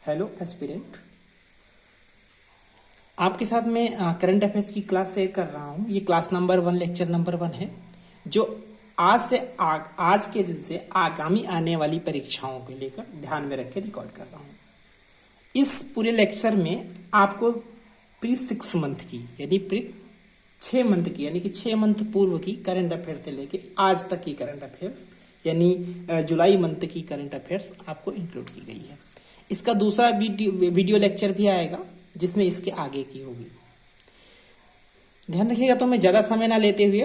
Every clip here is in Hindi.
हेलो एस्पिरेंट, आपके साथ मैं करंट अफेयर्स की क्लास शेयर कर रहा हूँ। ये क्लास नंबर 1 लेक्चर नंबर 1 है, जो आज के दिन से आगामी आने वाली परीक्षाओं को लेकर ध्यान में रख के रिकॉर्ड कर रहा हूँ। इस पूरे लेक्चर में आपको प्री 6 मंथ की यानी प्री 6 मंथ की यानी कि 6 मंथ पूर्व की करंट अफेयर से लेके आज तक की करंट अफेयर्स यानी जुलाई मंथ की करंट अफेयर्स आपको इंक्लूड की गई है। इसका दूसरा वीडियो लेक्चर भी आएगा जिसमें इसके आगे की होगी। ध्यान रखिएगा। तो मैं ज्यादा समय ना लेते हुए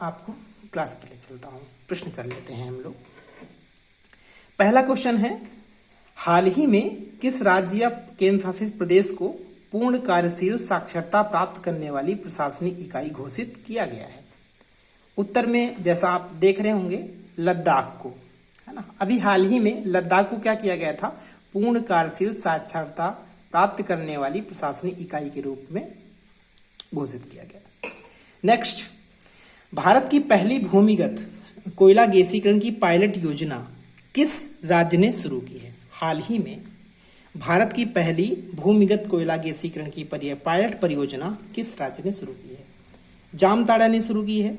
आपको क्लास पर ले चलता हूं। प्रश्न कर लेते हैं हम लोग। पहला क्वेश्चन है, हाल ही में किस राज्य या केंद्र शासित प्रदेश को पूर्ण कार्यशील साक्षरता प्राप्त करने वाली प्रशासनिक इकाई घोषित किया गया है? उत्तर में जैसा आप देख रहे होंगे लद्दाख को, है ना। अभी हाल ही में लद्दाख को क्या किया गया था? पूर्ण कार्यशील साक्षरता प्राप्त करने वाली प्रशासनिक इकाई के रूप में घोषित किया गया। नेक्स्ट, भारत की पहली भूमिगत कोयला गैसीकरण की पायलट योजना किस राज्य ने शुरू की है? हाल ही में भारत की पहली भूमिगत कोयला गैसीकरण की पायलट परियोजना किस राज्य ने शुरू की है? जामताड़ा ने शुरू की है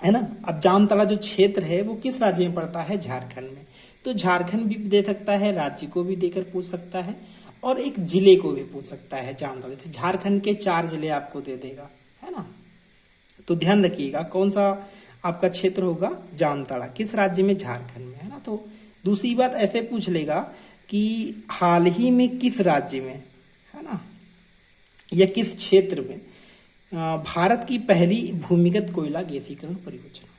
ना। अब जामताड़ा जो क्षेत्र है वो किस राज्य में पड़ता है? झारखंड में। तो झारखंड भी दे सकता है, राज्य को भी देकर पूछ सकता है और एक जिले को भी पूछ सकता है। जामताड़ा से झारखंड के 4 जिले आपको दे देगा, है ना। तो ध्यान रखिएगा कौन सा आपका क्षेत्र होगा? जामताड़ा। किस राज्य में? झारखंड में, है ना। तो दूसरी बात ऐसे पूछ लेगा कि हाल ही में किस राज्य में, है ना, या किस क्षेत्र में भारत की पहली भूमिगत कोयला गैसीकरण परियोजना।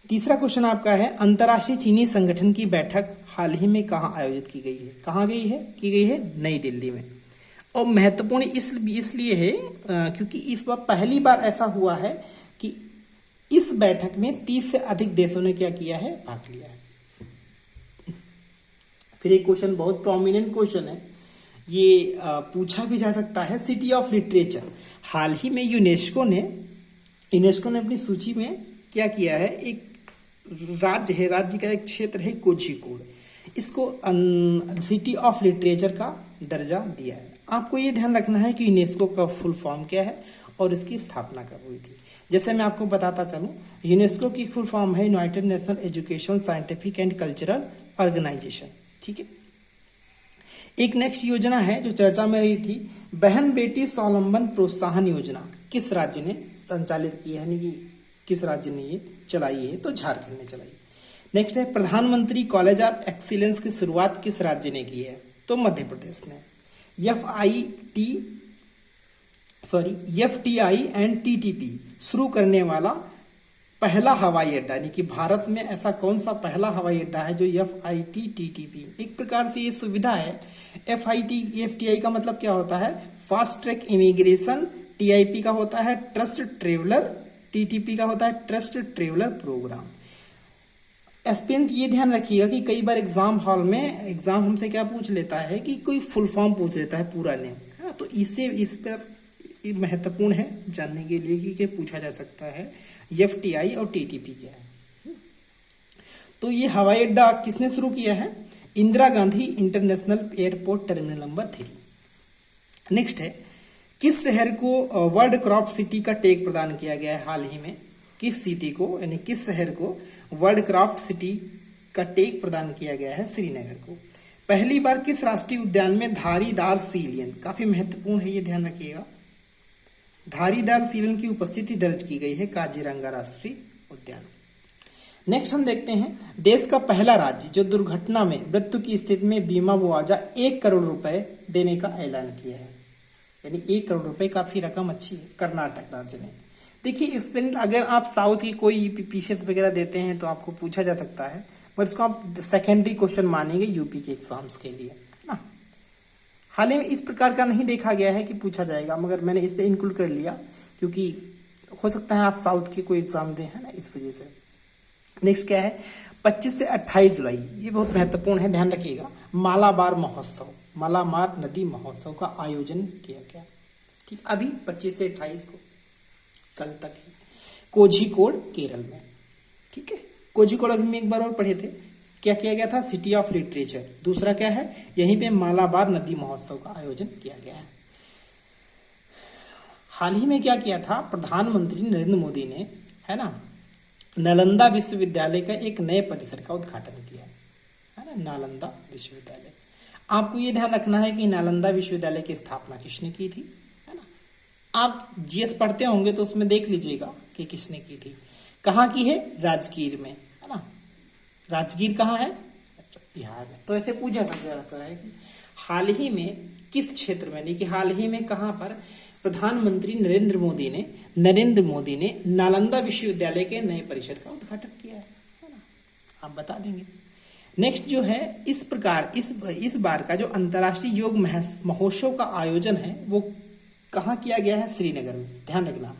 तीसरा क्वेश्चन आपका है, अंतर्राष्ट्रीय चीनी संगठन की बैठक हाल ही में कहाँ आयोजित की गई है? कहाँ की गई है? नई दिल्ली में। और महत्वपूर्ण इसलिए है क्योंकि इस बार पहली बार ऐसा हुआ है कि इस बैठक में 30 से अधिक देशों ने क्या किया है? भाग लिया है। फिर एक क्वेश्चन बहुत प्रोमिनेंट क्वेश्चन है, ये पूछा भी जा सकता है। सिटी ऑफ लिटरेचर, हाल ही में यूनेस्को ने अपनी सूची में क्या किया है? एक राज्य का एक क्षेत्र है कोझिकोड, इसको सिटी ऑफ लिटरेचर का दर्जा दिया है। आपको ये ध्यान रखना है कि यूनेस्को का फुल फॉर्म क्या है और इसकी स्थापना कब हुई थी। जैसे मैं आपको बताता चलूं, यूनेस्को की फुल फॉर्म है united national education scientific and cultural organisation, ठीक है। एक नेक्स्ट योजना है जो चर्चा में रही थी, बहन बेटी स्वावलंबन प्रोत्साहन योजना किस राज्य ने संचालित की है, यानी कि किस राज्य ने ये चलाई है? तो झारखंड ने चलाई। नेक्स्ट है, प्रधानमंत्री कॉलेज ऑफ एक्सीलेंस की शुरुआत किस राज्य ने की है? तो मध्य प्रदेश ने। FTI एंड TTP शुरू करने वाला पहला हवाई अड्डा, यानी कि भारत में ऐसा कौन सा पहला हवाई अड्डा है जो FIT TTP, एक प्रकार से ये सुविधा है। FTI का मतलब क्या होता है? Fast track immigration. TIP का होता है ट्रस्ट ट्रेवलर, TTP का होता है ट्रस्ट ट्रेवलर प्रोग्राम। एस्पिरेंट ये ध्यान रखिएगा कि कई बार एग्जाम हॉल में एग्जाम हमसे क्या पूछ लेता है कि कोई फुल फॉर्म पूछ लेता है, पूरा नेम, है ना। तो इस पर महत्वपूर्ण है जानने के लिए कि पूछा जा सकता है FTI और TTP क्या है। तो ये हवाई अड्डा किसने शुरू किया है? Indira Gandhi international airport terminal number 3। Next है, किस शहर को वर्ल्ड क्राफ्ट सिटी का टैग प्रदान किया गया है हाल ही में? किस सिटी को, यानी किस शहर को वर्ल्ड क्राफ्ट सिटी का टैग प्रदान किया गया है? श्रीनगर को। पहली बार किस राष्ट्रीय उद्यान में धारीदार सीलियन, काफी महत्वपूर्ण है, ये ध्यान रखिएगा, धारीदार सीलियन की उपस्थिति दर्ज की गई है? काजीरंगा राष्ट्रीय उद्यान। नेक्स्ट हम देखते हैं, देश का पहला राज्य जो दुर्घटना में मृत्यु की स्थिति में बीमा मुआवजा 1 करोड़ रुपए देने का ऐलान किया है, यानी 1 करोड़ रुपए काफी रकम अच्छी है। कर्नाटक राज्य ने। देखिए एक्सपेरिमेंट, अगर आप साउथ की कोई PCS वगैरह देते हैं तो आपको पूछा जा सकता है, पर इसको आप सेकेंडरी क्वेश्चन मानेंगे यूपी के एग्जाम्स के लिए, है ना। हाल ही में इस प्रकार का नहीं देखा गया है कि पूछा जाएगा, मगर मैंने इसे इंक्लूड कर लिया क्योंकि हो सकता है आप साउथ के कोई एग्जाम दें, है ना, इस वजह से। नेक्स्ट क्या है, 25 से 28 जुलाई, ये बहुत महत्वपूर्ण है, ध्यान रखिएगा। मालाबार महोत्सव, मालाबार नदी महोत्सव का आयोजन किया गया, ठीक। अभी 25 से 28 को, कल तक है, कोझिकोड केरल में, ठीक है। कोझिकोड अभी में एक बार और पढ़े थे, क्या किया गया था? City of literature. दूसरा क्या है? यहीं पे मालाबार नदी महोत्सव का आयोजन किया गया है। हाल ही में क्या किया था? प्रधानमंत्री नरेंद्र मोदी ने, है ना, नालंदा विश्वविद्यालय का एक नए परिसर का उद्घाटन किया है ना, नालंदा विश्वविद्यालय। आपको ये ध्यान रखना है कि नालंदा विश्वविद्यालय की स्थापना किसने की थी, है ना। आप जीएस पढ़ते होंगे तो उसमें देख लीजिएगा कि किसने की थी। कहाँ की है? राजगीर में, है ना। राजगीर कहाँ है? बिहार में। तो ऐसे पूछा जाता है कि हाल ही में किस क्षेत्र में, नहीं कि हाल ही में कहाँ पर प्रधानमंत्री नरेंद्र मोदी ने नालंदा विश्वविद्यालय के नए परिसर का उद्घाटन किया है ना। आप बता देंगे। नेक्स्ट जो है, इस प्रकार इस बार का जो अंतर्राष्ट्रीय योग महोत्सव का आयोजन है वो कहाँ किया गया है? श्रीनगर में। ध्यान रखना।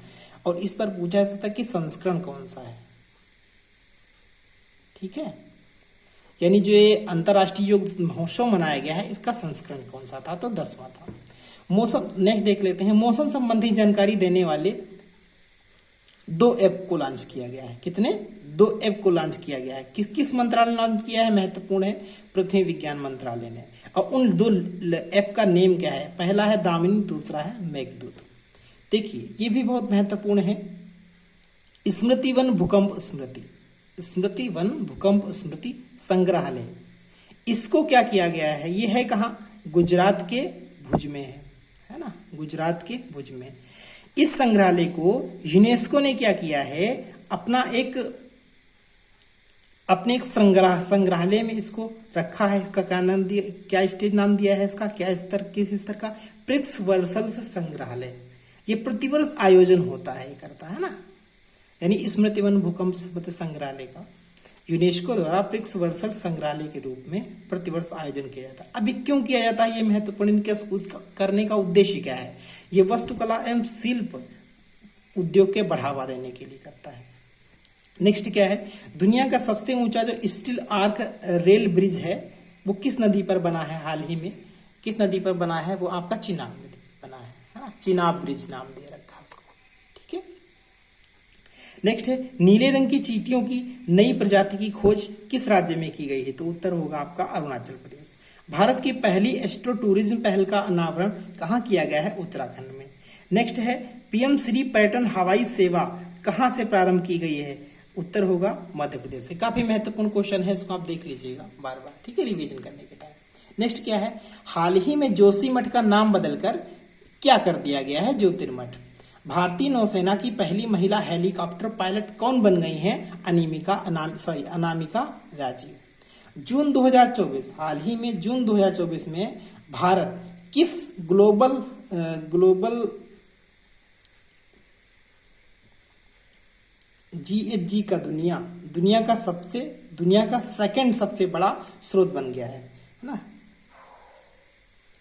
और इस पर पूछा जा सकता है कि संस्करण कौन सा है, ठीक है। यानी जो ये अंतर्राष्ट्रीय योग महोत्सव मनाया गया है इसका संस्करण कौन सा था? तो 10वां था। मौसम, नेक्स्ट देख लेते हैं। मौसम संबंधी जानकारी देने वाले 2 ऐप को लॉन्च किया गया है। कितने? 2 ऐप को लॉन्च किया गया है। किस मंत्रालय ने लॉन्च किया है? महत्वपूर्ण है, पृथ्वी विज्ञान मंत्रालय ने। और उन 2 ऐप का नेम क्या है? पहला है दामिनी, दूसरा है मेघदूत। देखिए ये भी बहुत महत्वपूर्ण है। स्मृति वन भूकंप स्मृति संग्रहालय, इसको क्या किया गया है? ये है कहाँ? गुजरात के भुज में है ना, गुजरात के भुज में। इस संग्रहालय को यूनेस्को ने क्या किया है? अपने एक संग्रहालय में इसको रखा है। इसका क्या नाम दिया, क्या स्टेज नाम दिया है इसका? क्या स्तर, किस स्तर का? प्रिक्स वर्सल संग्रहालय। ये प्रतिवर्ष आयोजन होता है, ये करता है ना। यानी स्मृति वन भूकंप स्मृति संग्रहालय का यूनेस्को द्वारा प्रिक्स वर्सल संग्रहालय के रूप में प्रतिवर्ष आयोजन किया जाता है। अभी क्यों किया जाता है? ये महत्वपूर्ण, करने का उद्देश्य क्या है? ये वास्तुकला एवं शिल्प उद्योग के बढ़ावा देने के लिए करता है। नेक्स्ट क्या है? दुनिया का सबसे ऊंचा जो स्टील आर्क रेल ब्रिज है वो किस नदी पर बना है? हाल ही में किस नदी पर बना है? वो आपका चिनाब नदी बना है ना। चिनाब ब्रिज नाम दे रखा है उसको, ठीक है। नेक्स्ट है, नीले रंग की चींटियों की नई प्रजाति की खोज किस राज्य में की गई है? तो उत्तर होगा आपका अरुणाचल प्रदेश। भारत की पहली एस्ट्रो टूरिज्म पहल का अनावरण कहाँ किया गया है? उत्तराखंड में। नेक्स्ट है, पीएम श्री पर्यटन हवाई सेवा कहाँ से प्रारंभ की गई है? उत्तर होगा मध्य प्रदेश से। काफी महत्वपूर्ण क्वेश्चन है, इसको आप देख लीजिएगा बार बार, ठीक है, रिवीजन करने के टाइम। नेक्स्ट क्या है? हाल ही में जोशीमठ का नाम बदलकर क्या कर दिया गया है? ज्योतिर्मठ। भारतीय नौसेना की पहली महिला हेलीकॉप्टर पायलट कौन बन गई हैं? अनामिका राजीव। जून 2024, हाल ही में जून 2024 में भारत किस ग्लोबल GHG का दुनिया का सेकंड सबसे बड़ा स्रोत बन गया है ना।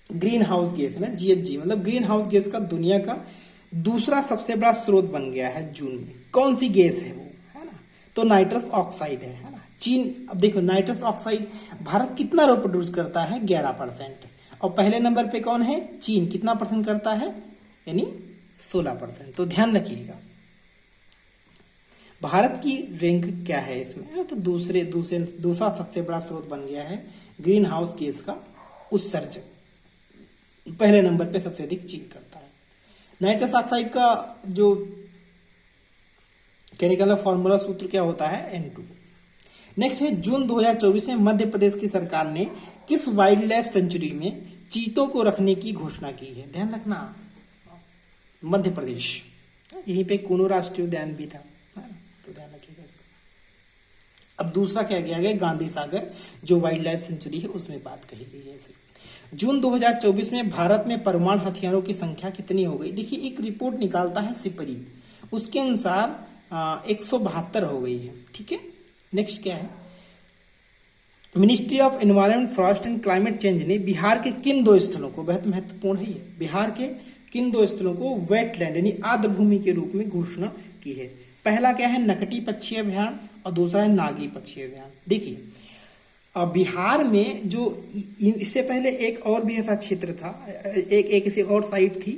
ग्रीन हाउस गैस है ना, GHG मतलब ग्रीन हाउस गैस का दुनिया का दूसरा सबसे बड़ा स्रोत बन गया है जून में। कौन सी गैस है वो, है ना? तो नाइट्रस ऑक्साइड है ना। चीन, अब देखो नाइट्रस ऑक्साइड भारत कितना प्रोड्यूस करता है? 11%। और पहले नंबर पे कौन है? चीन। कितना परसेंट करता है? यानी 16%। तो ध्यान रखिएगा भारत की रैंक क्या है इसमें, तो दूसरा सबसे बड़ा स्रोत बन गया है ग्रीन हाउस गैस का उत्सर्जन। पहले नंबर पे सबसे अधिक चीन करता है। नाइट्रस ऑक्साइड का जो केमिकल फॉर्मूला सूत्र क्या होता है? N2। नेक्स्ट है, जून 2024 में मध्य प्रदेश की सरकार ने किस वाइल्ड लाइफ सेंचुरी में चीतों को रखने की घोषणा की है? ध्यान रखना, मध्य प्रदेश। यहीं पे कूनो राष्ट्रीय उद्यान भी था, तो ध्यान रखिएगा इसको। अब दूसरा क्या किया गया? गांधी सागर जो वाइल्ड लाइफ सेंचुरी है उसमें बात कही गई है इसे। जून 2024 में भारत में परमाणु हथियारों की संख्या कितनी हो गई? देखिए एक रिपोर्ट निकालता है सिपरी, उसके अनुसार 172 हो गई है, ठीक है। नेक्स्ट क्या है? Ministry of environment, forest and climate change ने बिहार के किन 2 स्थलों को, बहुत महत्वपूर्ण है ये, बिहार के किन 2 स्थलों को वेटलैंड यानी आर्द्र भूमि के रूप में घोषणा की है? पहला क्या है? नकटी पक्षी अभयारण्य और दूसरा है नागी पक्षी अभयारण्य। देखिए बिहार में जो इससे पहले एक और भी ऐसा क्षेत्र था, एक और साइट थी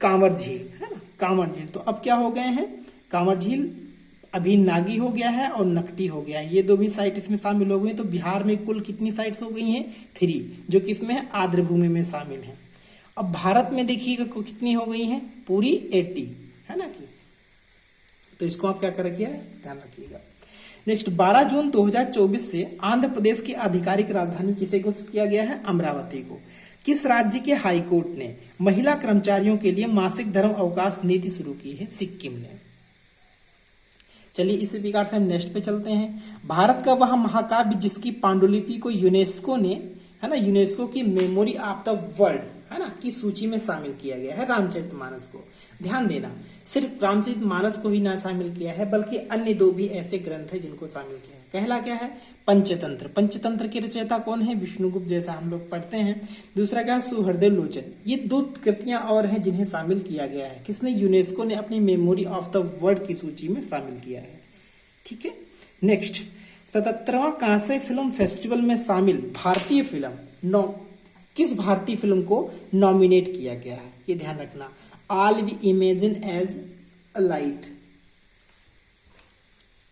कांवर झील, है ना, कांवर झील। तो अब क्या हो गए हैं? कांवर झील अभी नागी हो गया है और नकटी हो गया है, ये दो भी साइट इसमें शामिल हो गई। तो बिहार में कुल कितनी साइट्स हो गई हैं? 3, जो किसमें है? आर्द्र भूमि में शामिल है। अब भारत में देखिएगा कितनी हो गई हैं? पूरी 80, है ना कि। तो इसको आप क्या कर रखिए, ध्यान रखिएगा। नेक्स्ट, 12 जून 2024 से आंध्र प्रदेश की आधिकारिक राजधानी किसे घोषित किया गया है? अमरावती को। किस राज्य के हाईकोर्ट ने महिला कर्मचारियों के लिए मासिक धर्म अवकाश नीति शुरू की है? सिक्किम ने। चलिए इसी प्रकार से हम नेक्स्ट पे चलते हैं। भारत का वह महाकाव्य जिसकी पांडुलिपि को यूनेस्को ने, है ना, यूनेस्को की मेमोरी ऑफ द वर्ल्ड, है ना, की सूची में शामिल किया गया है, रामचरितमानस को। ध्यान देना, सिर्फ रामचरितमानस को ही ना शामिल किया है, बल्कि अन्य 2 भी ऐसे ग्रंथ है जिनको शामिल किया है। पहला क्या है? पंचतंत्र। पंचतंत्र के रचयिता कौन है? विष्णुगुप्त, जैसा हम लोग पढ़ते हैं। दूसरा क्या है? सुहृदय लोचन। ये 2 कृतियां और हैं जिन्हें शामिल किया गया है। किसने? यूनेस्को ने अपनी मेमोरी ऑफ द वर्ल्ड की सूची में शामिल किया है। ठीक है। नेक्स्ट, 77वां कांसे फिल्म फेस्टिवल में शामिल भारतीय फिल्म किस भारतीय फिल्म को नॉमिनेट किया गया है? ये ध्यान रखना, all we imagine as a light.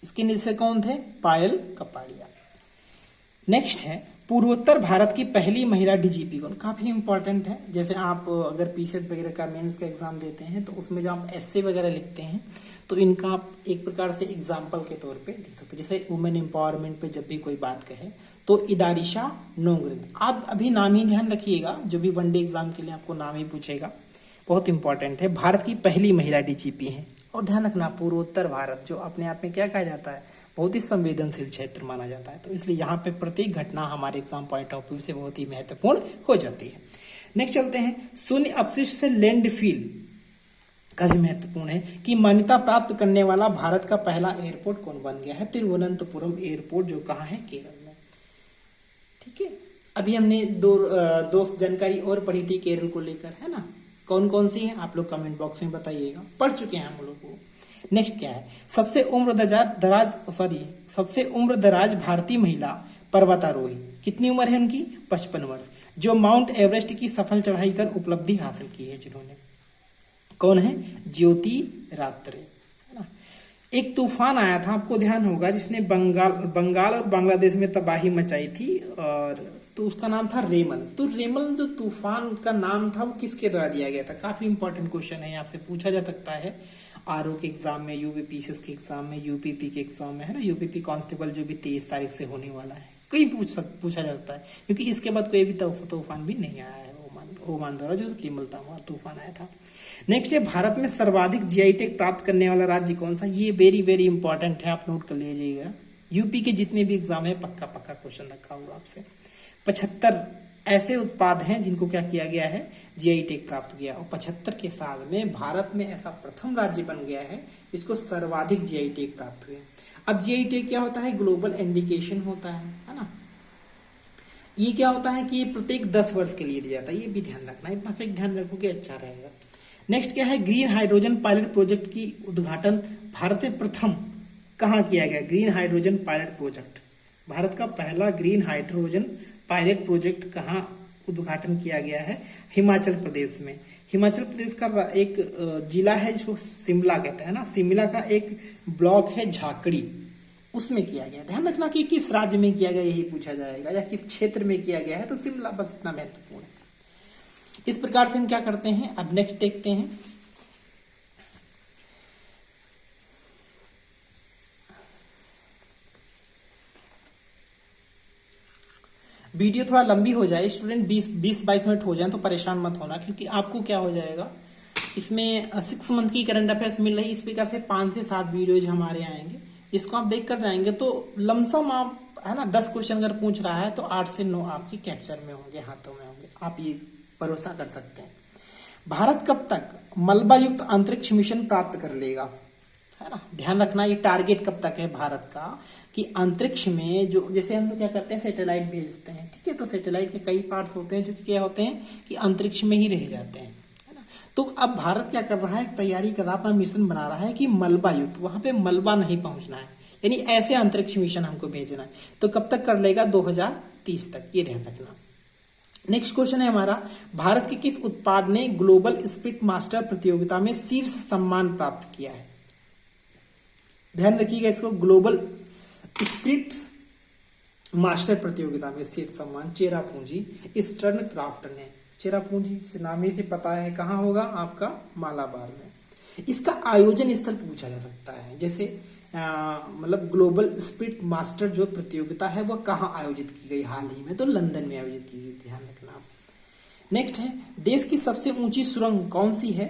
इसके निर्देशक कौन थे? पायल कपाड़िया। नेक्स्ट है, पूर्वोत्तर भारत की पहली महिला डीजीपी कौन? काफी इंपॉर्टेंट है। जैसे आप अगर पीसीएस वगैरह का मेंस का एग्जाम देते हैं तो उसमें जब आप एस्से वगैरह लिखते हैं तो इनका आप एक प्रकार से एग्जाम्पल के तौर पे लिख सकते हैं। जैसे वुमेन एम्पावरमेंट पे जब भी कोई बात कहे तो इदारिशा नोंगरेन। आप अभी नाम ही ध्यान रखिएगा, जो भी वनडे एग्जाम के लिए आपको नाम ही पूछेगा, बहुत इंपॉर्टेंट है। भारत की पहली महिला डीजीपी है। और ध्यान रखना, पूर्वोत्तर भारत जो अपने आप में क्या कहा जाता है? बहुत ही संवेदनशील क्षेत्र माना जाता है। तो इसलिए यहाँ पे प्रत्येक घटना हमारे एग्जाम पॉइंट ऑफ व्यू से बहुत ही महत्वपूर्ण हो जाती है। नेक्स्ट चलते हैं, शून्य अपशिष्ट से लैंडफिल का भी महत्वपूर्ण है कि मान्यता प्राप्त करने वाला भारत का पहला एयरपोर्ट कौन बन गया है? तिरुवनंतपुरम एयरपोर्ट, जो कहाँ है? केरल में। ठीक है। अभी हमने दो जानकारी और पढ़ी थी केरल को लेकर, है ना। कौन कौन सी है आप लोग कमेंट बॉक्स में बताइएगा, पढ़ चुके हैं हम लोग को। नेक्स्ट क्या है? सबसे उम्र दराज भारतीय महिला पर्वतारोही, कितनी उम्र है उनकी? 55 वर्ष, जो माउंट एवरेस्ट की सफल चढ़ाई कर उपलब्धि हासिल की है जिन्होंने। कौन है? ज्योति रात्रे, है ना। एक तूफान आया था, आपको ध्यान होगा, जिसने बंगाल और बांग्लादेश में तबाही मचाई थी, और तो उसका नाम था रेमल। तो रेमल जो तूफान का नाम था वो किसके द्वारा दिया गया था? काफी इंपॉर्टेंट क्वेश्चन है, आपसे पूछा जा सकता है आरओ के एग्जाम में, यूपीपीसीएस के एग्जाम में, यूपीपी के एग्जाम में, है ना। यूपीपी कांस्टेबल जो भी 23 तारीख से होने वाला है, कहीं पूछा जा सकता है, क्योंकि इसके बाद कोई भी तूफान भी नहीं आया है ओमान द्वारा, जो रेमल था वह तूफान आया था। नेक्स्ट है, भारत में सर्वाधिक जीआई टैग प्राप्त करने वाला राज्य कौन सा? ये वेरी वेरी इंपॉर्टेंट है, आप नोट कर लीजिएगा। यूपी के जितने भी एग्जाम है पक्का क्वेश्चन रखा होगा आपसे। 75 ऐसे उत्पाद हैं जिनको क्या किया गया है? जीआई टैग प्राप्त किया। और 75 के साल में भारत में ऐसा प्रथम राज्य बन गया है जिसको सर्वाधिक जीआई टैग प्राप्त हुए। अब जीआई टैग क्या होता है? ग्लोबल इंडिकेशन होता है ना। ये क्या होता है कि ये प्रत्येक 10 वर्ष के लिए दिया जाता है, ये भी ध्यान रखना, इतना फिर ध्यान रखोगे अच्छा रहेगा। नेक्स्ट क्या है? ग्रीन हाइड्रोजन पायलट प्रोजेक्ट की उद्घाटन भारत में प्रथम कहाँ किया गया? Green hydrogen pilot project, Bharat का पहला ग्रीन हाइड्रोजन पायलट प्रोजेक्ट कहाँ उद्घाटन किया गया है? हिमाचल प्रदेश में। हिमाचल प्रदेश का एक जिला है जिसको शिमला कहते हैं ना, शिमला का एक ब्लॉक है झाकड़ी, उसमें किया गया। ध्यान रखना कि किस राज्य में किया गया यही पूछा जाएगा, या किस क्षेत्र में किया गया है, तो शिमला बस इतना महत्वपूर्ण है। इस प्रकार से हम क्या करते हैं, अब नेक्स्ट देखते हैं। वीडियो थोड़ा लंबी हो जाए, स्टूडेंट 20-22 मिनट हो जाए तो परेशान मत होना, क्योंकि आपको क्या हो जाएगा, इसमें 6 मंथ की करंट अफेयर्स मिल रही है। इस प्रकार से 5 से 7 वीडियोज हमारे आएंगे, इसको आप देख कर जाएंगे तो लमसम आप, है ना, 10 क्वेश्चन अगर पूछ रहा है तो 8 से 9 आपकी कैप्चर में होंगे, हाथों में होंगे, आप ये भरोसा कर सकते हैं। भारत कब तक मलबा युक्त अंतरिक्ष मिशन प्राप्त कर लेगा, है ना। ध्यान रखना ये टारगेट कब तक है भारत का, कि अंतरिक्ष में जो, जैसे हम लोग क्या करते हैं, सैटेलाइट भेजते हैं, ठीक है। तो सैटेलाइट के कई पार्ट्स होते हैं जो कि क्या होते हैं कि अंतरिक्ष में ही रह जाते हैं, है ना। तो अब भारत क्या कर रहा है, तैयारी कर रहा है, अपना मिशन बना रहा है कि मलबा युक्त, वहां पे मलबा नहीं पहुंचना है, यानी ऐसे अंतरिक्ष मिशन हमको भेजना है। तो कब तक कर लेगा? 2030 तक, ये ध्यान रखना। नेक्स्ट क्वेश्चन है हमारा, भारत के किस उत्पाद ने ग्लोबल स्पिट मास्टर प्रतियोगिता में शीर्ष सम्मान प्राप्त किया है? ध्यान रखिएगा इसको। ग्लोबल स्पिरिट मास्टर प्रतियोगिता में सीट सम्मान चेरापूंजी स्टर्न क्राफ्ट ने, चेरापूंजी से नाम ही से पता है कहाँ होगा, आपका मालाबार में। इसका आयोजन स्थल पूछा जा सकता है, जैसे मतलब ग्लोबल स्पिरिट मास्टर जो प्रतियोगिता है वह कहाँ आयोजित की गई हाल ही में, तो लंदन में आयोजित की गई, ध्यान रखना आप। नेक्स्ट है, देश की सबसे ऊंची सुरंग कौन सी है?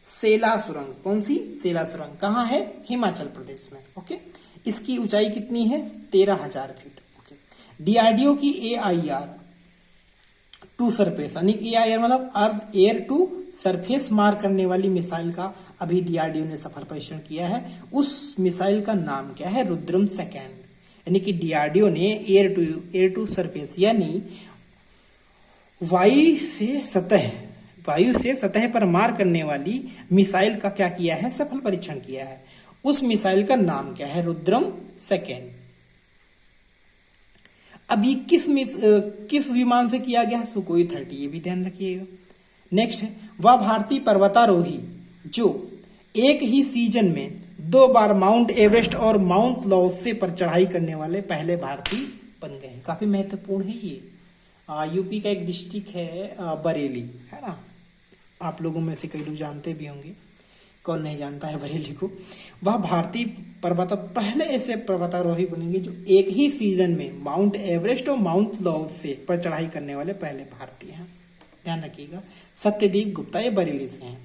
सेला सुरंग। कौन सी? सेला सुरंग। कहाँ है? हिमाचल प्रदेश में। ओके, इसकी ऊंचाई कितनी है? 13,000 फीट। ओके, डीआरडीओ की AIR टू सरफेस, यानी AIR मतलब अर्थ एयर टू सरफेस मार करने वाली मिसाइल का अभी डीआरडीओ ने सफल परीक्षण किया है। उस मिसाइल का नाम क्या है? रुद्रम सेकेंड। यानी कि डीआरडीओ ने एयर टू सरफेस यानी वायु से सतह पर मार करने वाली मिसाइल का क्या किया है? सफल परीक्षण किया है। उस मिसाइल का नाम क्या है? रुद्रम सेकेंड। अभी किस विमान से किया गया है? सुकोई 30, ये भी ध्यान रखिएगा। नेक्स्ट है, वह भारतीय पर्वतारोही जो एक ही सीजन में 2 बार माउंट एवरेस्ट और माउंट लॉसे पर चढ़ाई करने वाले पहले भारतीय बन गए। काफी महत्वपूर्ण है ये। यूपी का एक डिस्ट्रिक्ट है बरेली, है ना, आप लोगों में से कई लोग जानते भी होंगे, कौन नहीं जानता है बरेली को। वह भारतीय पहले ऐसे पर्वतारोही बनेंगे जो एक ही सीजन में माउंट एवरेस्ट और माउंट लॉसे पर चढ़ाई करने वाले पहले भारतीय हैं, ध्यान रखिएगा। सत्यदीप गुप्ता, ये बरेली से हैं।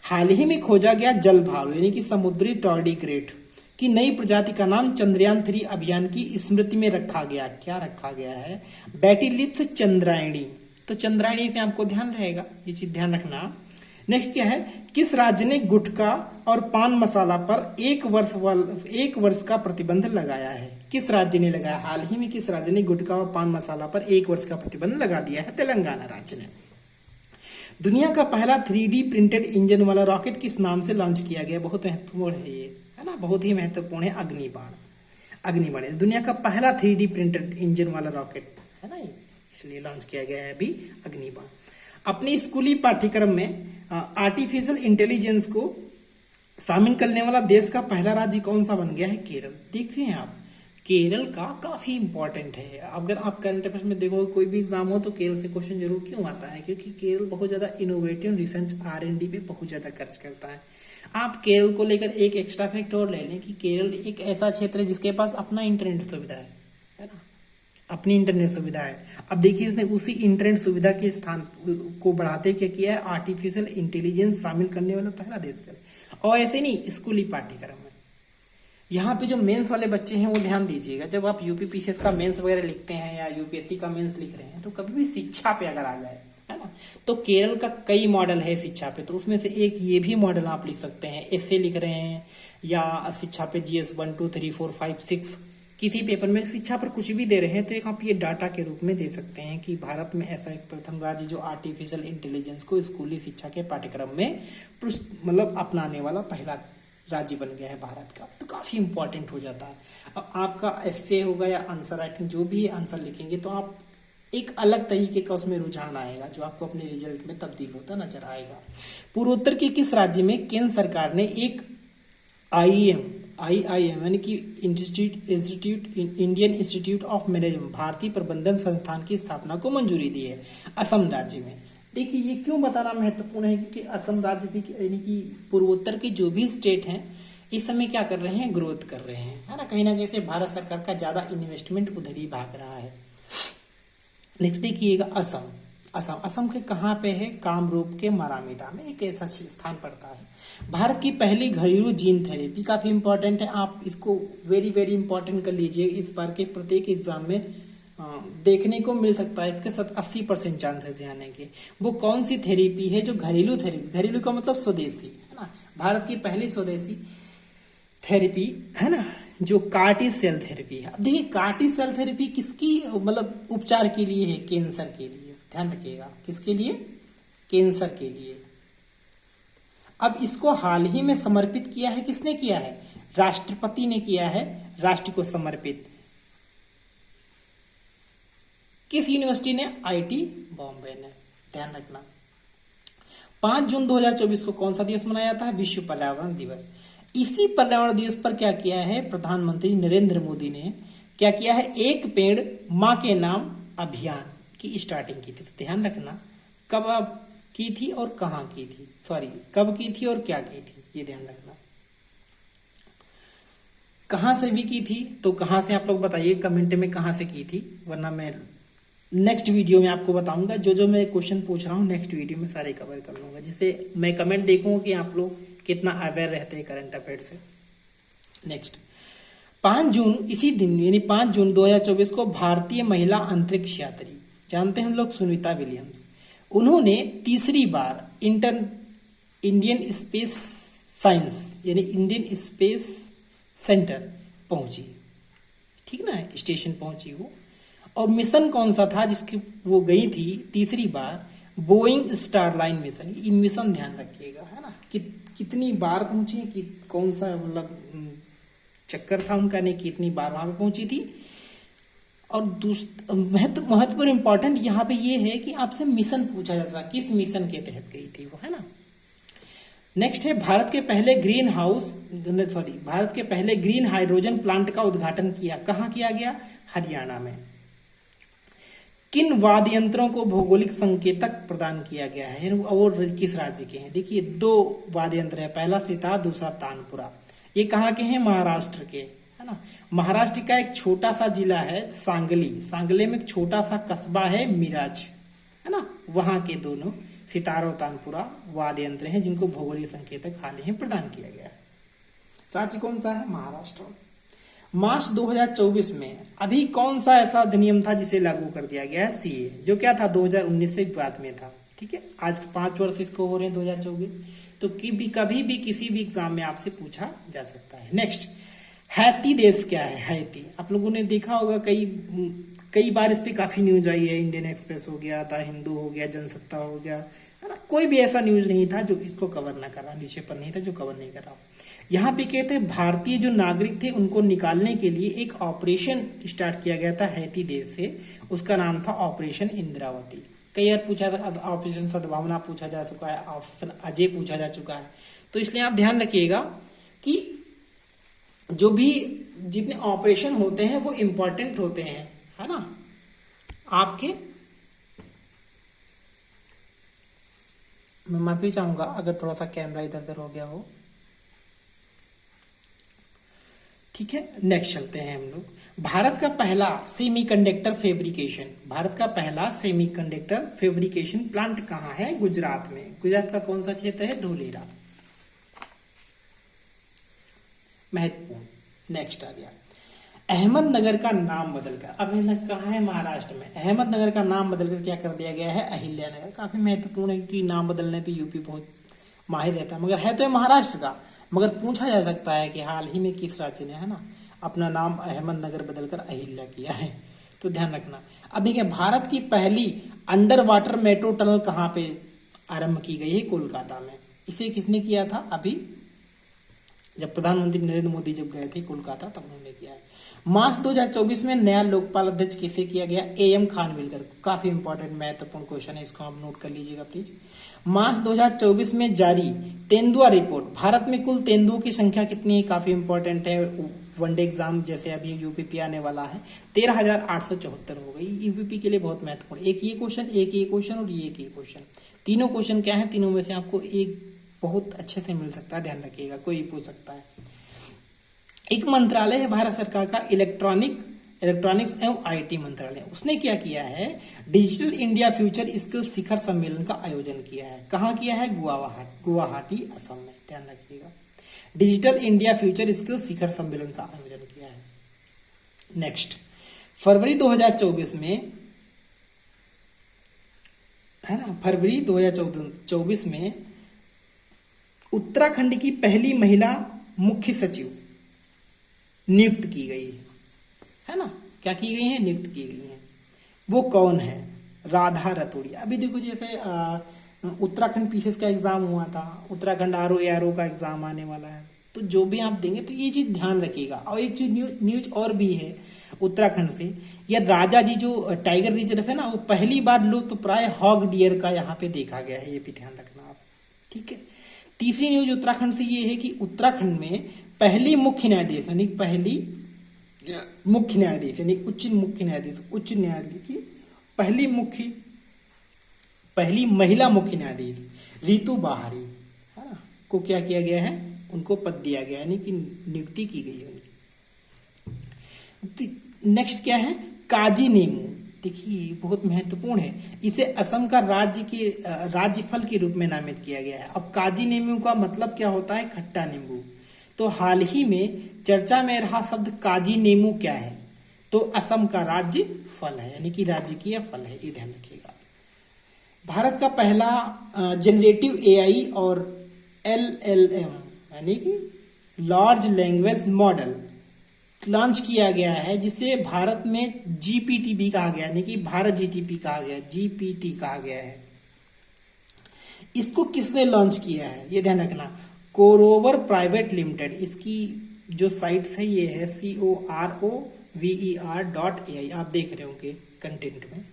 हाल ही में खोजा गया जल भालू यानी कि समुद्री टॉर्डिग्रेट की नई प्रजाति का नाम चंद्रयान 3 अभियान की स्मृति में रखा गया। क्या रखा गया है? बैटिलिप्स चंद्रायणी। तो चंद्रायणी से आपको ध्यान रहेगा, ये चीज ध्यान रखना। नेक्स्ट क्या है, किस राज्य ने गुटखा और पान मसाला पर 1 वर्ष का प्रतिबंध लगाया है? किस राज्य ने लगाया? हाल ही में किस राज्य ने गुटखा और पान मसाला पर 1 वर्ष का प्रतिबंध लगा दिया है? तेलंगाना राज्य ने। दुनिया का पहला 3D प्रिंटेड इंजन वाला रॉकेट किस नाम से लॉन्च किया गया? बहुत महत्वपूर्ण है ये, है ना, बहुत ही महत्वपूर्ण है। अग्निबाण दुनिया का पहला 3D प्रिंटेड इंजन वाला रॉकेट है ना, इसलिए लॉन्च किया गया है अभी अग्निबाण। अपने स्कूली पाठ्यक्रम में आर्टिफिशियल इंटेलिजेंस को शामिल करने वाला देश का पहला राज्य कौन सा बन गया है? केरल। देख रहे हैं आप, केरल का काफी इंपॉर्टेंट है। अगर आप करंट अफेयर्स में देखोगे कोई भी एग्जाम हो तो केरल से क्वेश्चन जरूर क्यों आता है? क्योंकि केरल बहुत ज्यादा इनोवेटिव रिसर्च R&D पे बहुत ज्यादा खर्च करता है। आप केरल को लेकर एक एक्स्ट्रा फैक्ट और ले लें कि केरल एक ऐसा क्षेत्र है जिसके पास अपना इंटरनेट सुविधा है ना, अपनी इंटरनेट सुविधा है। अब देखिए उसने उसी इंटरनेट सुविधा के स्थान को बढ़ाते क्या किया है? आर्टिफिशियल इंटेलिजेंस शामिल करने वाला पहला देश कर। और ऐसे नहीं, स्कूली पाठ्यक्रम में यहाँ पे जो मेंस वाले बच्चे हैं वो ध्यान दीजिएगा, जब आप यूपीपीसीएस का मेंस वगैरह लिखते हैं या यूपीएससी का मेंस लिख रहे हैं तो कभी भी शिक्षा पे अगर आ जाए, है ना, तो केरल का कई मॉडल है शिक्षा पे, तो उसमें से एक ये भी मॉडल आप लिख सकते हैं। ऐसे लिख रहे हैं या शिक्षा पे GS 1 2 3 4 5 6 किसी पेपर में शिक्षा पर कुछ भी दे रहे हैं तो एक आप ये डाटा के रूप में दे सकते हैं कि भारत में ऐसा एक प्रथम राज्य जो आर्टिफिशियल इंटेलिजेंस को स्कूली शिक्षा के पाठ्यक्रम में मतलब अपनाने वाला पहला राज्य बन गया है भारत का। तो काफी इंपॉर्टेंट हो जाता है। अब आपका एस्से होगा या आंसर राइटिंग जो भी आंसर लिखेंगे तो आप एक अलग तरीके का उसमें रुझान आएगा जो आपको अपने रिजल्ट में तब्दील होता नजर आएगा। पूर्वोत्तर के किस राज्य में केंद्र सरकार ने एक IIM यानी कि इंडियन इंस्टीट्यूट ऑफ मैनेजमेंट भारतीय प्रबंधन संस्थान की स्थापना को मंजूरी दी है? असम राज्य में। देखिए ये क्यों बताना महत्वपूर्ण है, क्योंकि असम राज्य भी यानी कि पूर्वोत्तर के जो भी स्टेट हैं इस समय क्या कर रहे हैं? ग्रोथ कर रहे हैं, है ना, कहीं ना कहीं से भारत सरकार का ज्यादा इन्वेस्टमेंट उधर ही भाग रहा है। नेक्स्ट देखिएगा असम के कहाँ पे है? कामरूप के मारामीटा में एक ऐसा स्थान पड़ता है। भारत की पहली घरेलू जीन थेरेपी काफी इंपॉर्टेंट है, आप इसको वेरी वेरी इंपॉर्टेंट कर लीजिए। इस बार के प्रत्येक एग्जाम में देखने को मिल सकता है, इसके साथ 80% चांसेस आने के। वो कौन सी थेरेपी है जो घरेलू थेरेपी, घरेलू का मतलब स्वदेशी, है ना, भारत की पहली स्वदेशी थेरेपी, है ना, जो कार्टी सेल थेरेपी है। अब देखिए कार्टी सेल थेरेपी किसकी मतलब उपचार के लिए है? कैंसर के लिए, ध्यान रखिएगा, किसके लिए? कैंसर के लिए। अब इसको हाल ही में समर्पित किया है, किसने किया है? राष्ट्रपति ने किया है राष्ट्र को समर्पित। किस यूनिवर्सिटी ने? IIT बॉम्बे ने, ध्यान रखना। 5 जून 2024 को कौन सा दिवस मनाया जाता है? विश्व पर्यावरण दिवस। इसी पर्यावरण दिवस पर क्या किया है, प्रधानमंत्री नरेंद्र मोदी ने क्या किया है, एक पेड़ माँ के नाम अभियान की स्टार्टिंग की थी। तो ध्यान रखना कब की थी और कहाँ की थी, सॉरी कब की थी और क्या की थी, ये ध्यान रखना। कहाँ से भी की थी, तो कहाँ से आप लोग बताइए कमेंट में कहाँ से की थी, वरना मैं नेक्स्ट वीडियो में आपको बताऊंगा। जो मैं क्वेश्चन पूछ रहा हूँ नेक्स्ट वीडियो में सारे कवर कर लूंगा, जिससे मैं कमेंट देखूंगा कि आप लोग कितना अवेयर रहते हैं करंट अफेयर से। नेक्स्ट 5 जून, इसी दिन यानी 5 जून 2024 को भारतीय महिला अंतरिक्ष यात्री, जानते हैं हम लोग सुनीता विलियम्स, उन्होंने तीसरी बार इंडियन स्पेस साइंस यानी इंडियन स्पेस सेंटर पहुंची, ठीक ना, स्टेशन पहुंची वो। और मिशन कौन सा था जिसकी वो गई थी तीसरी बार, बोइंग स्टारलाइन मिशन। ये मिशन ध्यान रखिएगा, है ना, कितनी बार पहुंची, कि कौन सा मतलब चक्कर था उनका, नहीं कितनी बार वहां पे पहुंची थी। और महत्वपूर्ण इंपॉर्टेंट यहाँ पे ये है कि आपसे मिशन पूछा जाता, किस मिशन के तहत गई थी वो, है ना। नेक्स्ट है भारत के पहले ग्रीन हाइड्रोजन प्लांट का उद्घाटन किया, कहाँ किया गया, हरियाणा में। किन वाद्य यंत्रों को भौगोलिक संकेतक प्रदान किया गया है, और किस राज्य के हैं। देखिए 2 वाद्य यंत्र है, पहला सितार, दूसरा तानपुरा। ये कहाँ के हैं, महाराष्ट्र के, है ना। महाराष्ट्र का एक छोटा सा जिला है सांगली में एक छोटा सा कस्बा है मिराज, है ना, वहां के दोनों सितार और तानपुरा वाद्य यंत्र हैं जिनको भौगोलिक संकेतक हाल ही प्रदान किया गया है। राज्य कौन सा है, महाराष्ट्र। मार्च 2024 में अभी कौन सा ऐसा अधिनियम था जिसे लागू कर दिया गया है, सीए, जो क्या था 2019 से बाद में था, ठीक है। आज 5 वर्ष इसको हो रहे हैं 2024, तो कभी भी किसी भी एग्जाम में आपसे पूछा जा सकता है। नेक्स्ट, हैती देश क्या है, हैती, आप लोगों ने देखा होगा, कई बार इस पे काफी न्यूज आई है, इंडियन एक्सप्रेस हो गया, द हिंदू हो गया, जनसत्ता हो गया, है ना, कोई भी ऐसा न्यूज नहीं था जो इसको कवर ना कर रहा, नीचे पर नहीं था जो कवर नहीं कर रहा। यहाँ पे कहते हैं भारतीय जो नागरिक थे उनको निकालने के लिए एक ऑपरेशन स्टार्ट किया गया था हैती देश से, उसका नाम था ऑपरेशन इंद्रावती। कई बार पूछा था, ऑपरेशन सद्भावना पूछा जा चुका है, ऑप्शन अजय पूछा जा चुका है, तो इसलिए आप ध्यान रखिएगा कि जो भी जितने ऑपरेशन होते हैं वो इंपॉर्टेंट होते हैं, है ना। आपके, मैं माफी चाहूंगा अगर थोड़ा सा कैमरा इधर उधर हो गया हो, ठीक है। नेक्स्ट चलते हैं हम लोग, भारत का पहला सेमीकंडक्टर फैब्रिकेशन प्लांट कहाँ है, गुजरात में। गुजरात का कौन सा क्षेत्र है, धोलेरा, महत्वपूर्ण। नेक्स्ट आ गया, अहमदनगर का नाम बदलकर, अहमदनगर कहाँ है, महाराष्ट्र में, अहमदनगर का नाम बदलकर क्या कर दिया गया है, अहिल्यानगर। काफी महत्वपूर्ण है क्योंकि नाम बदलने पे यूपी बहुत माहिर रहता है, मगर है तो महाराष्ट्र का, मगर पूछा जा सकता है कि हाल ही में किस राज्य ने, है ना, अपना नाम अहमदनगर बदलकर अहिल्या किया है, तो ध्यान रखना। अब देखिए भारत की पहली अंडर वाटर मेट्रो टनल कहाँ पे आरंभ की गई है, कोलकाता में। इसे किसने किया था, अभी जब प्रधानमंत्री नरेंद्र मोदी जब गए थे कोलकाता तब उन्होंने किया है। मार्च 2024 में नया लोकपाल अध्यक्ष किसे किया गया, एएम खानविलकर। काफी इंपॉर्टेंट महत्वपूर्ण क्वेश्चन है, इसको आप नोट कर लीजिएगा प्लीज। मार्च 2024 में जारी तेंदुआ रिपोर्ट, भारत में कुल तेंदुओं की संख्या कितनी है, काफी इंपॉर्टेंट है, वनडे एग्जाम जैसे अभी यूपीपी आने वाला है, 13,874 हो गई। यूपीपी के लिए बहुत महत्वपूर्ण, एक ये क्वेश्चन और ये क्वेश्चन, तीनों क्वेश्चन क्या है, तीनों में से आपको एक बहुत अच्छे से मिल सकता है, ध्यान रखिएगा, कोई पूछ सकता है। एक मंत्रालय है भारत सरकार का, इलेक्ट्रॉनिक्स एवं आईटी मंत्रालय, उसने क्या किया है, डिजिटल इंडिया फ्यूचर स्किल शिखर सम्मेलन का आयोजन किया है। कहाँ किया है, गुवाहाटी असम में, ध्यान रखिएगा। डिजिटल इंडिया फ्यूचर स्किल शिखर सम्मेलन का आयोजन किया है। नेक्स्ट, फरवरी 2024 में, है ना, फरवरी 2024 में उत्तराखंड की पहली महिला मुख्य सचिव नियुक्त की गई है ना, क्या की गई है, नियुक्त की गई है। वो कौन है, राधा रतोड़िया। अभी देखो जैसे उत्तराखंड पीसीएस का एग्जाम हुआ था, उत्तराखंड आरओ का एग्जाम आने वाला है, तो जो भी आप देंगे तो ये चीज ध्यान रखिएगा। और एक चीज न्यूज और भी है उत्तराखंड से, यह राजा जी जो टाइगर रिजर्व है ना, वो पहली बार लुप्त प्राय हॉग डियर का यहाँ पे देखा गया है, ये भी ध्यान रखना आप, ठीक है। तीसरी न्यूज उत्तराखंड से ये है कि उत्तराखंड में पहली मुख्य न्यायाधीश यानी पहली मुख्य न्यायाधीश यानी उच्च न्यायालय की पहली महिला मुख्य न्यायाधीश रितु बाहरी, है ना, को क्या किया गया है, उनको पद दिया गया यानी कि नियुक्ति की गई है उनकी। नेक्स्ट क्या है, काजी नेमू। देखिए बहुत महत्वपूर्ण है, इसे असम का राज्य फल के रूप में नामित किया गया है। अब काजी नींबू का मतलब क्या होता है, खट्टा नींबू। तो हाल ही में चर्चा में रहा शब्द काजी नींबू क्या है, तो असम का राज्य फल है यानी कि राजकीय फल है, ये ध्यान रखिएगा। भारत का पहला जनरेटिव एआई और एलएलएम यानी कि लार्ज लैंग्वेज मॉडल लॉन्च किया गया है, जिसे भारत में जीपीटी भी कहा गया यानी कि भारत जीटीपी कहा गया, जीपीटी कहा गया है। इसको किसने लॉन्च किया है, ये ध्यान रखना, कोरोवर प्राइवेट लिमिटेड। इसकी जो साइट है ये है COROVER.AI, आप देख रहे होंगे कंटेंट में।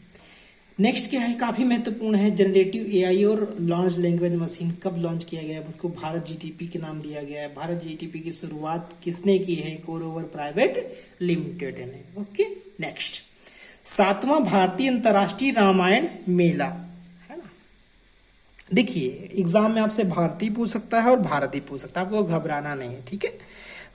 नेक्स्ट क्या है, काफी महत्वपूर्ण है, जनरेटिव एआई और लार्ज लैंग्वेज मशीन कब लॉन्च किया गया है, उसको भारत जीटीपी के नाम दिया गया है। भारत जीटीपी की शुरुआत किसने की है, कोरोवर प्राइवेट लिमिटेड ने। ओके, नेक्स्ट 7वां भारतीय अंतर्राष्ट्रीय रामायण मेला, है ना। देखिए एग्जाम में आपसे भारतीय पूछ सकता है और भारती पूछ सकता है, आपको घबराना नहीं है, ठीक है।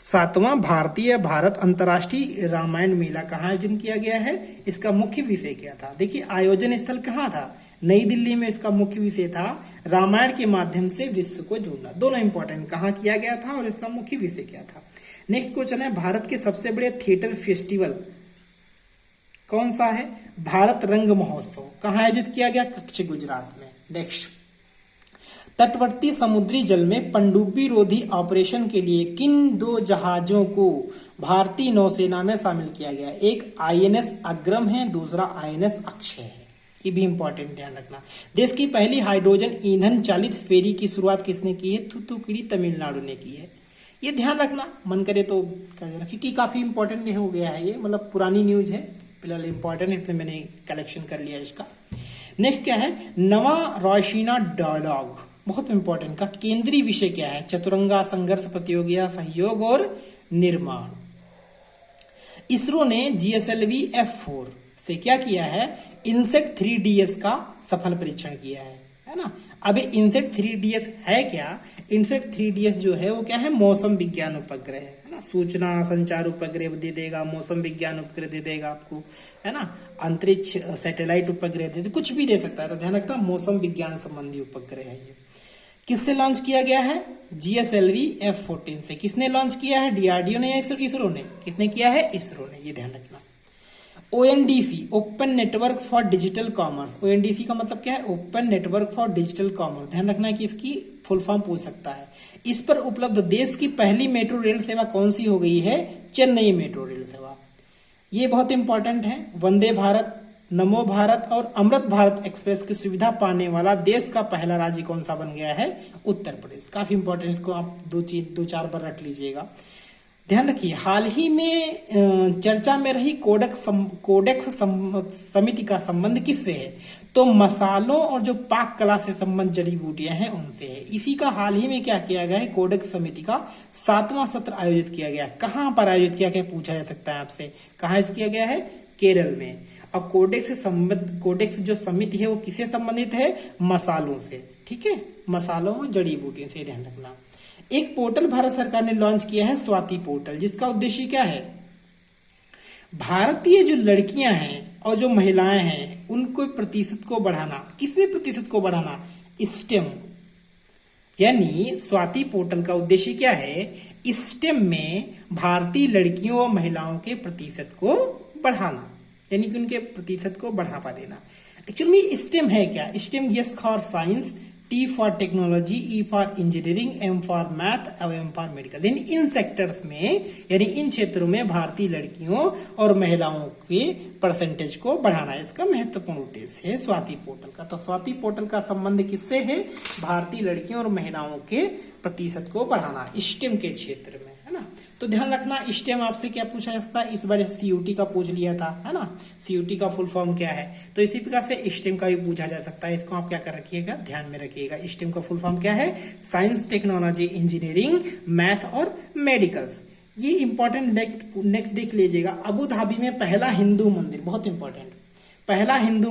7वां भारत अंतर्राष्ट्रीय रामायण मेला कहाँ आयोजन किया गया है, इसका मुख्य विषय क्या था। देखिए आयोजन स्थल कहाँ था, नई दिल्ली में। इसका मुख्य विषय था रामायण के माध्यम से विश्व को जोड़ना। दोनों इंपॉर्टेंट, कहाँ किया गया था और इसका मुख्य विषय क्या था। नेक्स्ट क्वेश्चन है, भारत के सबसे बड़े थिएटर फेस्टिवल कौन सा है, भारत रंग महोत्सव कहाँ आयोजित किया गया, कच्छ गुजरात में। नेक्स्ट, तटवर्ती समुद्री जल में पनडुब्बी रोधी ऑपरेशन के लिए किन 2 जहाजों को भारतीय नौसेना में शामिल किया गया, एक आईएनएस अग्रम है, दूसरा आईएनएस अक्षय है। ये भी इंपॉर्टेंट ध्यान रखना। देश की पहली हाइड्रोजन ईंधन चालित फेरी की शुरुआत किसने की है, थूथुकुडी तमिलनाडु ने की है। ये ध्यान रखना, मन करे तो कर रखिए कि काफी इंपॉर्टेंट हो गया है ये, मतलब पुरानी न्यूज है, फिलहाल इंपॉर्टेंट इसलिए मैंने कलेक्शन कर लिया इसका। नेक्स्ट क्या है, नवा रायसीना डायलॉग, बहुत इंपॉर्टेंट का केंद्रीय विषय क्या है, चतुरंगा संघर्ष प्रतियोगिता सहयोग और निर्माण। इसरो ने GSLV F4 से क्या किया है, इनसेट 3DS का सफल परीक्षण किया है ना। अब इनसेट 3DS है क्या, इनसेट 3DS जो है वो क्या है, मौसम विज्ञान उपग्रह है ना। सूचना संचार उपग्रह दे देगा, मौसम विज्ञान उपग्रह दे देगा आपको, है ना, अंतरिक्ष सैटेलाइट उपग्रह दे दे, कुछ भी दे सकता है। तो ध्यान रखना, मौसम विज्ञान संबंधी उपग्रह है ये। किससे लॉन्च किया गया है, GSLV F14 से। किसने लॉन्च किया है, DRDO ने या इसरो ने, किसने किया है, इसरो ने, ये ध्यान रखना। ONDC, open network for digital commerce. ONDC का मतलब क्या है, open network for digital commerce. ध्यान रखना है कि इसकी फुल फॉर्म पूछ सकता है। इस पर उपलब्ध देश की पहली मेट्रो रेल सेवा कौन सी हो गई है, चेन्नई मेट्रो रेल सेवा। ये बहुत इंपॉर्टेंट है। वंदे भारत, नमो भारत और अमृत भारत एक्सप्रेस की सुविधा पाने वाला देश का पहला राज्य कौन सा बन गया है, उत्तर प्रदेश। काफी इंपॉर्टेंट, इसको आप 2-4 बार रख लीजिएगा। ध्यान रखिए, हाल ही में चर्चा में रही कोडेक्स समिति का संबंध किससे है, तो मसालों और जो पाक कला से संबंध जड़ी बूटियां हैं उनसे है। इसी का हाल ही में क्या किया गया है, कोडेक्स समिति का 7वां सत्र आयोजित किया गया। कहां पर आयोजित किया गया, पूछा जा सकता है आपसे, कहां आयोजित किया गया है, केरल में। अब कोडेक्स जो समिति है वो किससे संबंधित है, मसालों से, ठीक है, मसालों और जड़ी बूटियों से, ध्यान रखना। एक पोर्टल भारत सरकार ने लॉन्च किया है, स्वाति पोर्टल, जिसका उद्देश्य क्या है, भारतीय जो लड़कियां हैं और जो महिलाएं हैं उनको प्रतिशत को बढ़ाना। किसमें प्रतिशत को बढ़ाना, स्टेम, यानी स्वाति पोर्टल का उद्देश्य क्या है, स्टेम में भारतीय लड़कियों और महिलाओं के प्रतिशत को बढ़ाना, यानी कि उनके प्रतिशत को बढ़ावा देना। एक्चुअली स्टेम है क्या, stem S for science, T for technology, E for engineering, M for math और M फॉर मेडिकल। यानी इन सेक्टर्स में, यानी इन क्षेत्रों में भारतीय लड़कियों और महिलाओं के परसेंटेज को बढ़ाना, इसका महत्वपूर्ण उद्देश्य है स्वाति पोर्टल का। तो स्वाति पोर्टल का संबंध किससे है, भारतीय लड़कियों और महिलाओं के प्रतिशत को बढ़ाना, स्टेम के क्षेत्र में, है ना। तो ध्यान रखना, स्टेम आपसे क्या पूछा जा सकता है, इस बार सीयूटी का पूछ लिया था, है ना, सीयूटी का फुल फॉर्म क्या है। तो इसी प्रकार से स्टेम का भी पूछा जा सकता है, इसको आप क्या कर रखिएगा, ध्यान में रखिएगा। स्टेम का फुल फॉर्म क्या है, साइंस, टेक्नोलॉजी, इंजीनियरिंग, मैथ और मेडिकल्स। ये इंपॉर्टेंट नेक्स्ट देख लीजिएगा, अबू धाबी में पहला हिंदू मंदिर, बहुत इंपॉर्टेंट, पहला हिंदू